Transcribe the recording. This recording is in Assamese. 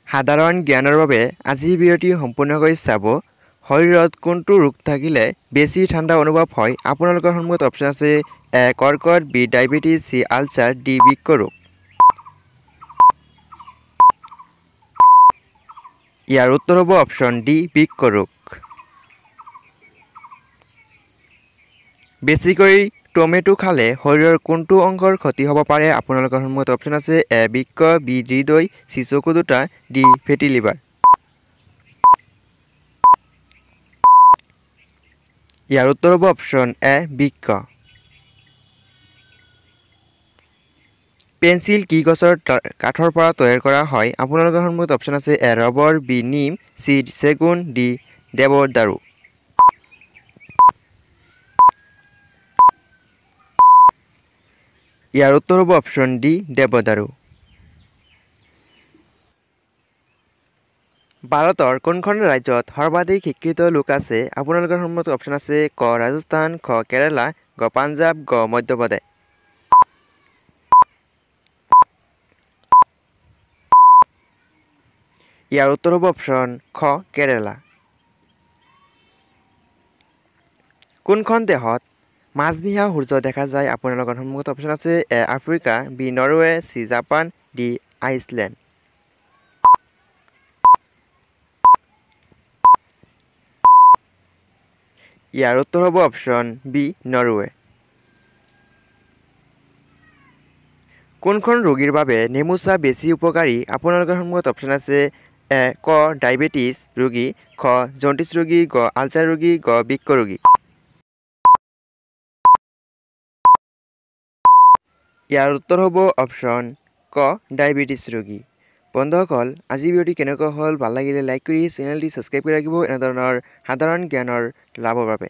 সাধাৰণ জ্ঞানৰ বাবে আজি ভিডিঅ'টি সম্পূৰ্ণকৈ চাব। শৰীৰত কোনটো ৰোগ থাকিলে বেছি ঠাণ্ডা অনুভৱ হয়? আপোনালোকৰ সন্মুখত অপশ্যন আছে এ কৰ্কট, B diabetes, C ulcer, D বৃক্ক ৰোগ। ইয়াৰ উত্তৰ হ'ব অপশ্যন ডি বৃক্ক ৰোগ। বেছিকৈ টমেটো খালে শৰীৰৰ কোনটো অংগৰ ক্ষতি হ'ব পাৰে? আপোনালোকৰ সন্মুখত অপশ্যন আছে এ বৃক্ক, বি হৃদয়, চি চকু দুটা, ডি ফেটি লিভাৰ। ইয়াৰ উত্তৰ হ'ব অপশ্যন এ বৃক্ক। পেন্সিল কি গছৰ কাঠৰ পৰা তৈয়াৰ কৰা হয়? আপোনালোকৰ সন্মুখত অপশ্যন আছে এ ৰবৰ, বি নিম, চি চেগুন, ডি দেৱদাৰু। ইয়াৰ উত্তৰ হ'ব অপশ্যন ডি দেৱদাৰু। ভাৰতৰ কোনখন ৰাজ্যত সৰ্বাধিক শিক্ষিত লোক আছে? আপোনালোকৰ সন্মুখত অপশ্যন আছে ক ৰাজস্থান, খ কেৰালা, গ পাঞ্জাৱ, গ মধ্যপ্ৰদেশ। ইয়াৰ উত্তৰ হ'ব অপশ্যন খ কেৰালা। কোনখন দেশত মাজনিশা সূৰ্য দেখা যায়? আপোনালোকৰ সন্মুখত অপশ্যন আছে A Africa, B Norway, C Japan, D Iceland. ইয়াৰ উত্তৰ হ'ব অপশ্যন বি নৰৱে। কোনখন ৰোগীৰ বাবে নেমু চাহ বেছি উপকাৰী? আপোনালোকৰ সন্মুখত অপশ্যন আছে এ ক ডায়েবেটিছ ৰোগী, খ জণ্ডিছ ৰোগী, গ আলচাৰ ৰোগী, গ বৃক্ক ৰোগী। ইয়াৰ উত্তৰ হ'ব অপশ্যন ক ডায়েবেটিছ ৰোগী। বন্ধুসকল, আজি ভিডিঅ'টি কেনেকুৱা হ'ল? ভাল লাগিলে লাইক কৰি চেনেলটি ছাবস্ক্ৰাইব কৰি ৰাখিব এনেধৰণৰ সাধাৰণ জ্ঞানৰ লাভৰ বাবে।